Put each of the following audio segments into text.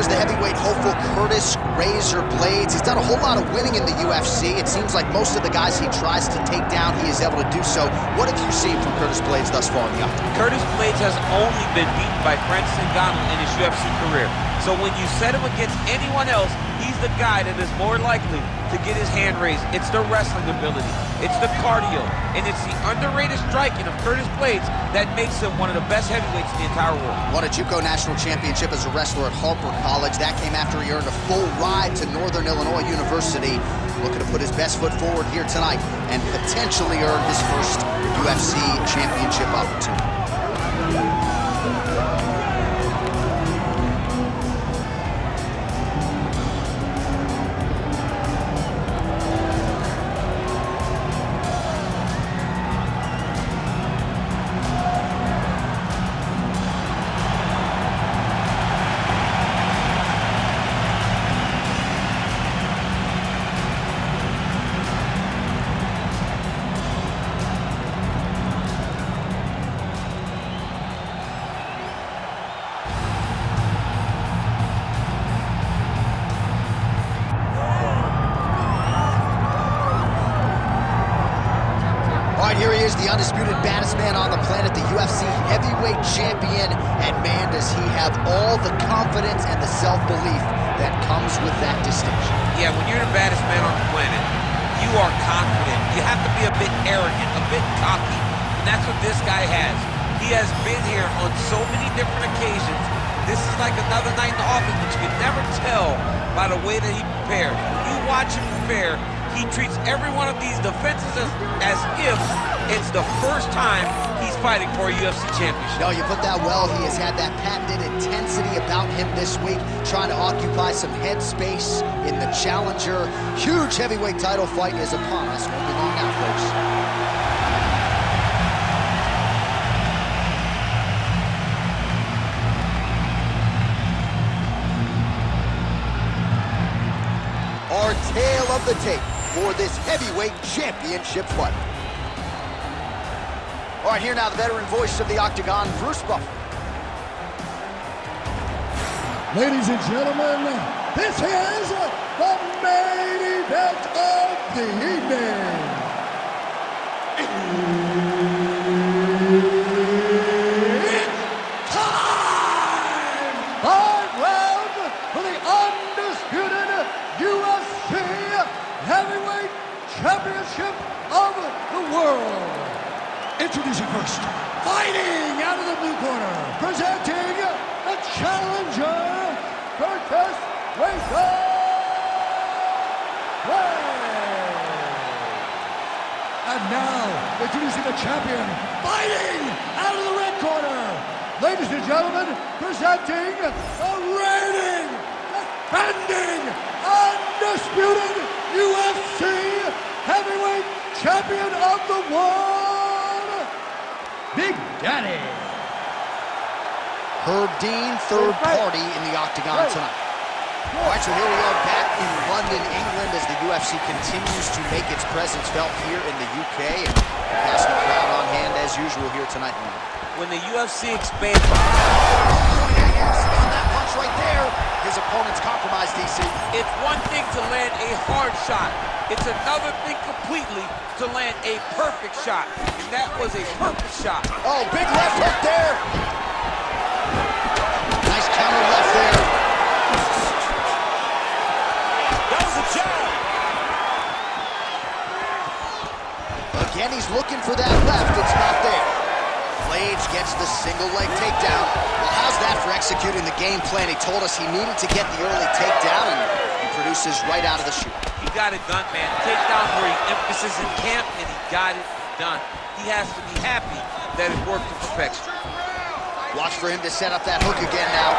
here's the heavyweight hopeful Curtis Razor Blaydes. He's done a whole lot of winning in the UFC. It seems like most of the guys he tries to take down, he is able to do so. What have you seen from Curtis Blaydes thus far in the octagon? Curtis Blaydes has only been beaten by Francis Ngannou in his UFC career. So when you set him against anyone else, he's the guy that is more likely to get his hand raised. It's the wrestling ability, it's the cardio, and it's the underrated striking of Curtis Blaydes that makes him one of the best heavyweights in the entire world. Won a JUCO national championship as a wrestler at Harper College. That came after he earned a full ride to Northern Illinois University. Looking to put his best foot forward here tonight and potentially earn his first UFC championship opportunity. Here he is, the undisputed baddest man on the planet, the UFC heavyweight champion, and man, does he have all the confidence and the self-belief that comes with that distinction. Yeah, when you're the baddest man on the planet, you are confident. You have to be a bit arrogant, a bit cocky, and that's what this guy has. He has been here on so many different occasions. This is like another night in the office, but you can never tell by the way that he prepares. When you watch him prepare, he treats every one of these defenses as if it's the first time he's fighting for a UFC championship. No, you put that well. He has had that patented intensity about him this week, trying to occupy some head space in the challenger. Huge heavyweight title fight is upon us. Won't be long now, folks. Our tale of the tape for this heavyweight championship fight. All right, here now the veteran voice of the Octagon, Bruce Buffer. Ladies and gentlemen, this is the main event of the evening. It's time! 5 rounds for the undisputed UFC Heavyweight Championship of the world. Introducing first, fighting out of the blue corner, presenting the challenger, Curtis Razor Blaydes. And now, introducing the champion, fighting out of the red corner, ladies and gentlemen, presenting the reigning, defending, undisputed UFC Heavyweight Champion of the world, Big Daddy. Herb Dean, third party in the Octagon tonight. All right, so here we are back in London, England, as the UFC continues to make its presence felt here in the UK. And passing the crowd on hand as usual here tonight. When the UFC expands... On that punch right there, his opponent's compromised, DC. It's one thing to land a hard shot. It's another thing completely to land a perfect shot. And that was a perfect shot. Oh, big left hook there. Nice counter left there. That was a jab. Again, he's looking for that left. It's not there. Blaydes gets the single leg takedown. Well, how's that for executing the game plan? He told us he needed to get the early takedown, and he produces right out of the chute. He got it done, man. Takedown where he emphasis in camp, and he got it done. He has to be happy that it worked to perfection. Watch for him to set up that hook again now.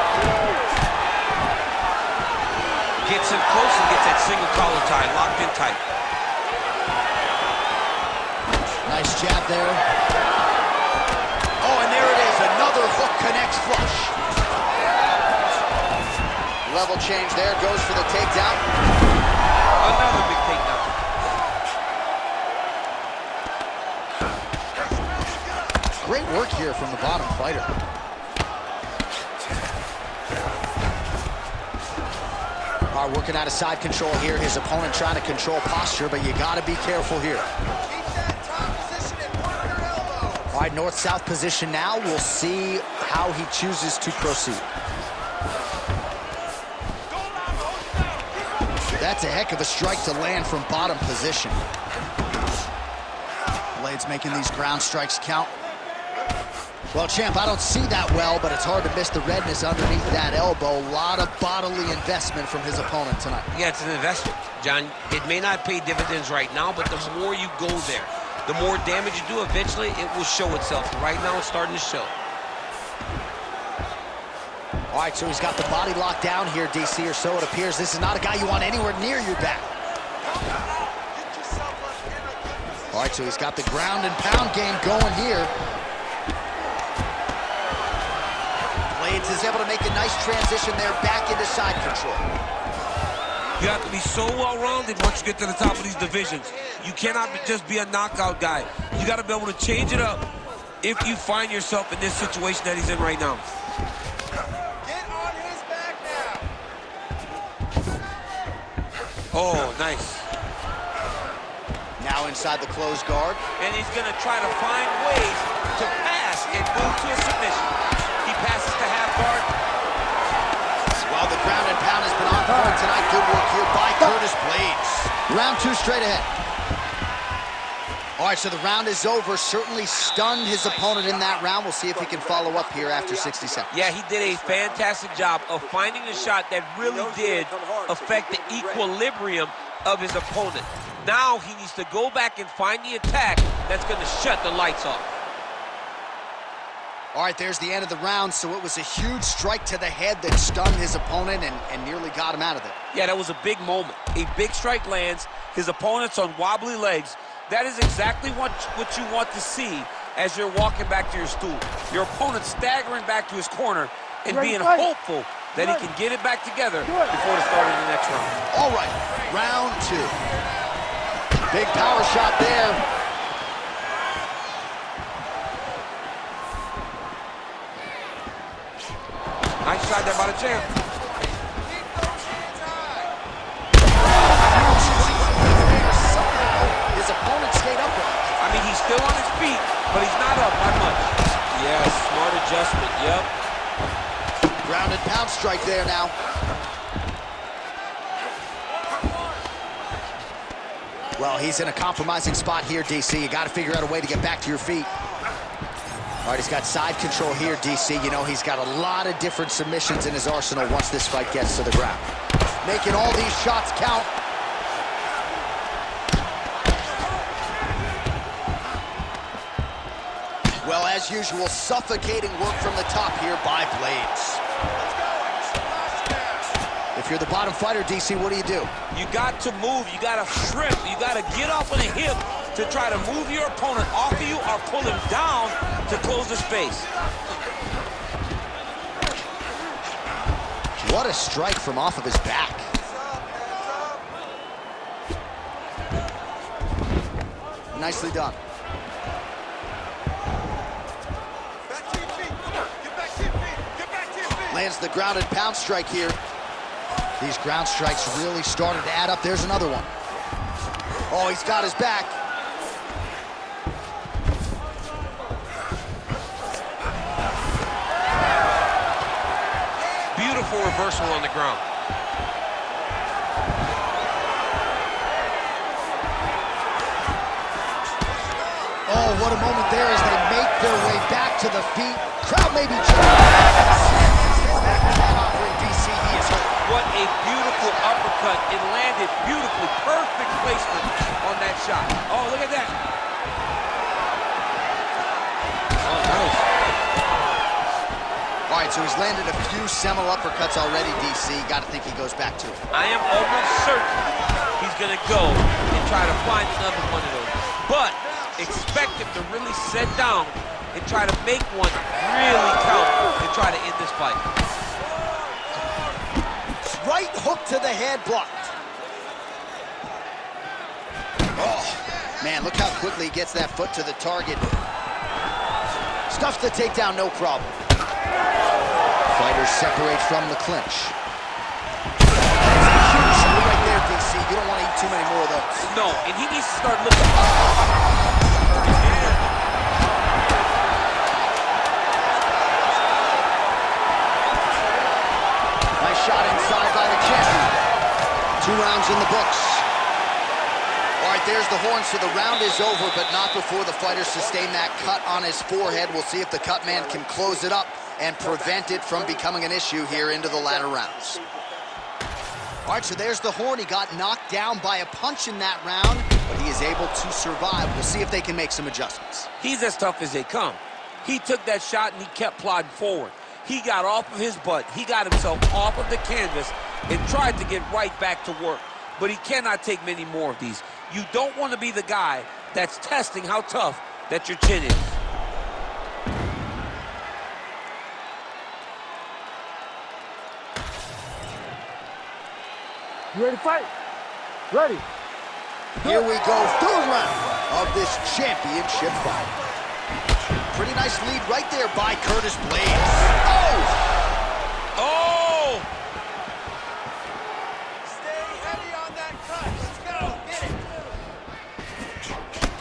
Gets him close and gets that single collar tie locked in tight. Nice jab there. Oh, and there it is. Another hook connects flush. Level change there. Goes for the takedown. Another big takedown. Great work here from the bottom fighter. All right, working out of side control here. His opponent trying to control posture, but you gotta be careful here. All right, north-south position now. We'll see how he chooses to proceed. That's a heck of a strike to land from bottom position. Blaydes making these ground strikes count. Well, champ, I don't see that well, but it's hard to miss the redness underneath that elbow. A lot of bodily investment from his opponent tonight. Yeah, it's an investment, John. It may not pay dividends right now, but the more you go there, the more damage you do, eventually it will show itself. Right now, it's starting to show. All right, so he's got the body locked down here, DC, or so it appears. This is not a guy you want anywhere near your back. All right, so he's got the ground and pound game going here. Blaydes is able to make a nice transition there back into side control. You have to be so well-rounded once you get to the top of these divisions. You cannot just be a knockout guy. You got to be able to change it up if you find yourself in this situation that he's in right now. Oh, nice. Now inside the closed guard. And he's going to try to find ways to pass and move to a submission. He passes to half guard. While the ground and pound has been on point tonight, good work here by Curtis Blaydes. Round two straight ahead. All right, so the round is over. Certainly stunned his opponent in that round. We'll see if he can follow up here after 60 seconds. Yeah, he did a fantastic job of finding a shot that really did affect the equilibrium of his opponent. Now he needs to go back and find the attack that's going to shut the lights off. All right, there's the end of the round. So it was a huge strike to the head that stunned his opponent and nearly got him out of there. Yeah, that was a big moment. A big strike lands. His opponent's on wobbly legs. That is exactly what you want to see as you're walking back to your stool. Your opponent staggering back to his corner and being hopeful that he can get it back together before the start of the next round. All right, round two. Big power shot there. Nice shot there by the champ. His opponent stayed upright. I mean, he's still on his feet, but he's not up by much. Yes, smart adjustment, yep. Ground and pound strike there now. Well, he's in a compromising spot here, DC. You got to figure out a way to get back to your feet. All right, he's got side control here, DC. You know, he's got a lot of different submissions in his arsenal once this fight gets to the ground. Making all these shots count. Well, as usual, suffocating work from the top here by Blaydes. If you're the bottom fighter, DC, what do? You got to move, you got to shrimp, you got to get off on the hip to try to move your opponent off of you or pull him down to close the space. What a strike from off of his back. Nicely done. Lands the ground and pound strike here. These ground strikes really started to add up. There's another one. Oh, he's got his back. Beautiful reversal on the ground. Oh, what a moment there as they make their way back to the feet. Crowd may be cheering. What a beautiful uppercut. It landed beautifully. Perfect placement on that shot. Oh, look at that. Oh, nice. All right, so he's landed a few seminal uppercuts already, DC. Got to think he goes back to it. I am almost certain he's going to go and try to find another one of those. But expect him to really sit down and try to make one really count and try to end this fight. Right hook to the head blocked. Oh, man, look how quickly he gets that foot to the target. Stuffs the takedown, no problem. Fighters separate from the clinch. That's a huge too many more of those. No, and he needs to start looking. Nice shot inside by the champion. 2 rounds in the books. All right, there's the horn, so the round is over, but not before the fighter sustained that cut on his forehead. We'll see if the cut man can close it up and prevent it from becoming an issue here into the latter rounds. All right, so there's the horn. He got knocked down by a punch in that round, but he is able to survive. We'll see if they can make some adjustments. He's as tough as they come. He took that shot and he kept plodding forward. He got off of his butt. He got himself off of the canvas and tried to get right back to work. But he cannot take many more of these. You don't want to be the guy that's testing how tough that your chin is. You ready to fight? Ready. Here we go, 3rd round of this championship fight. Pretty nice lead right there by Curtis Blaydes. Oh! Oh! Stay heavy on that cut. Let's go. Get it.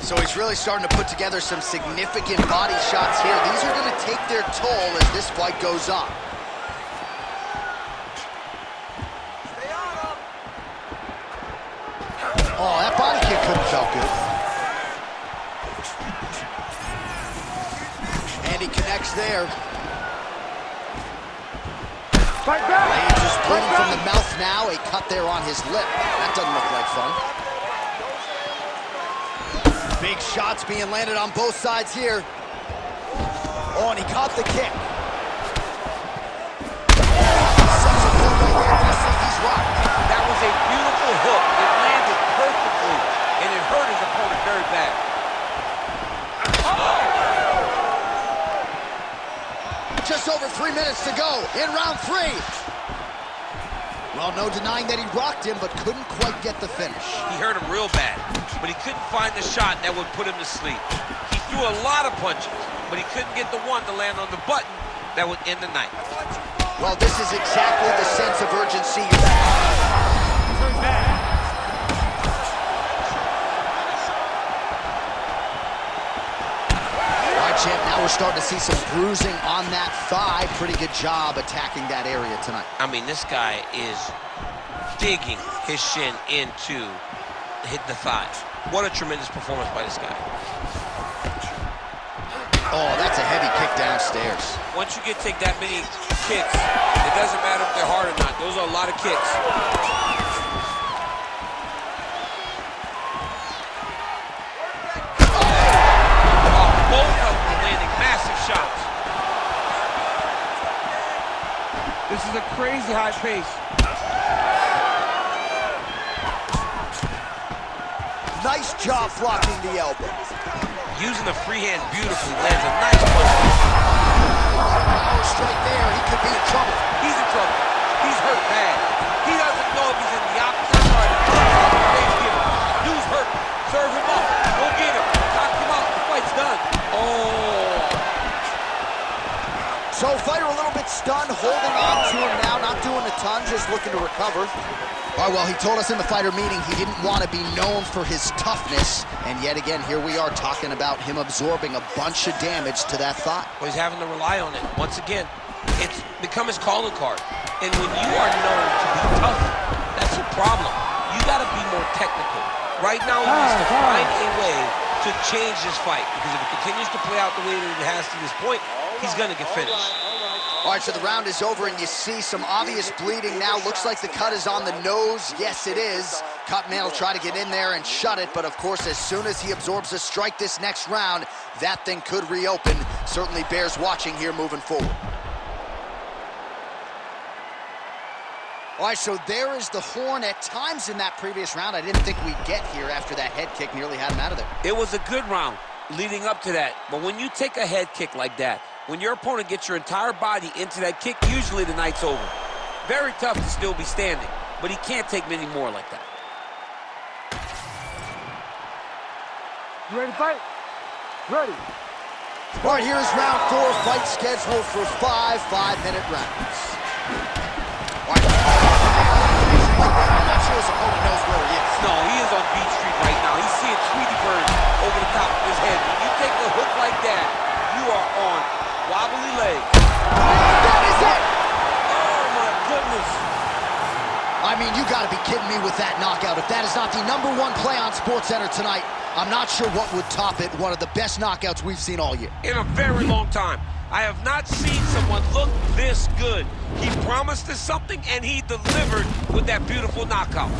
So he's really starting to put together some significant body shots here. These are going to take their toll as this fight goes on. Oh, that body kick couldn't have felt good. And he connects there. Fight back. Blaydes is bleeding from the mouth now. A cut there on his lip. That doesn't look like fun. Big shots being landed on both sides here. Oh, and he caught the kick. That was a beautiful hook. It landed perfectly, and it hurt his opponent very bad. Just over 3 minutes to go in round 3. Well, no denying that he rocked him, but couldn't quite get the finish. He hurt him real bad, but he couldn't find the shot that would put him to sleep. He threw a lot of punches, but he couldn't get the one to land on the button that would end the night. Well, this is exactly the sense of urgency you're champ, now we're starting to see some bruising on that thigh. Pretty good job attacking that area tonight. I mean, this guy is digging his shin into the thigh. What a tremendous performance by this guy. Oh, that's a heavy kick downstairs. Once you take that many kicks, it doesn't matter if they're hard or not. Those are a lot of kicks. Both of them landing massive shots. This is a crazy high pace. Nice job blocking the elbow. Using the free hand beautifully, lands a nice punch. Power straight there, he could be in trouble. He's in trouble. He's hurt bad. He doesn't know if he's in the opposite side of the dude's hurt. Serve him up. Go get him. Knock him out. The fight's done. Oh. So fighter a little bit stunned, holding on to him now, not doing a ton, just looking to recover. All right, well, he told us in the fighter meeting he didn't want to be known for his toughness. And yet again, here we are talking about him absorbing a bunch of damage to that thigh. Well, he's having to rely on it. Once again, it's become his calling card. And when you are known to be tough, that's your problem. You got to be more technical. Right now, he needs to find a way to change this fight. Because if it continues to play out the way that it has to this point, he's going to get finished. All right, so the round is over, and you see some obvious bleeding now. Looks like the cut is on the nose. Yes, it is. Cut man will try to get in there and shut it, but of course, as soon as he absorbs a strike this next round, that thing could reopen. Certainly bears watching here moving forward. All right, so there is the horn. At times in that previous round, I didn't think we'd get here after that head kick nearly had him out of there. It was a good round leading up to that, but when you take a head kick like that, when your opponent gets your entire body into that kick, usually the night's over. Very tough to still be standing, but he can't take many more like that. You ready to fight? Ready. All right, here's round 4. Fight scheduled for 5 5-minute rounds. All right. I'm not sure his opponent knows where he is. No, he is on Beach Street right now. He's seeing Tweety Bird over the top of his head. When you take a hook like that, you are on wobbly legs. That is it! Oh, my goodness. I mean, you gotta be kidding me with that knockout. If that is not the #1 play on SportsCenter tonight, I'm not sure what would top it. One of the best knockouts we've seen all year. In a very long time. I have not seen someone look this good. He promised us something, and he delivered with that beautiful knockout.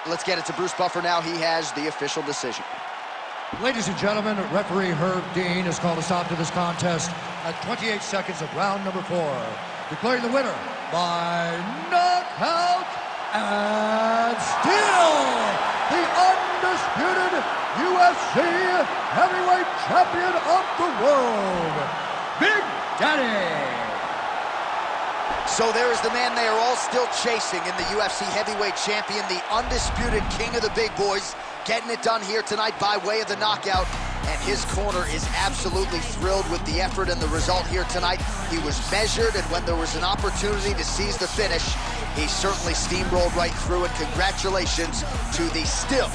Let's get it to Bruce Buffer now. He has the official decision. Ladies and gentlemen, referee Herb Dean has called a stop to this contest at 28 seconds of round number 4, declaring the winner by knockout and still the undisputed UFC heavyweight champion of the world, Big Daddy. So there is the man they are all still chasing in the UFC heavyweight champion, the undisputed king of the big boys, getting it done here tonight by way of the knockout. And his corner is absolutely thrilled with the effort and the result here tonight. He was measured, and when there was an opportunity to seize the finish, he certainly steamrolled right through it. Congratulations to the still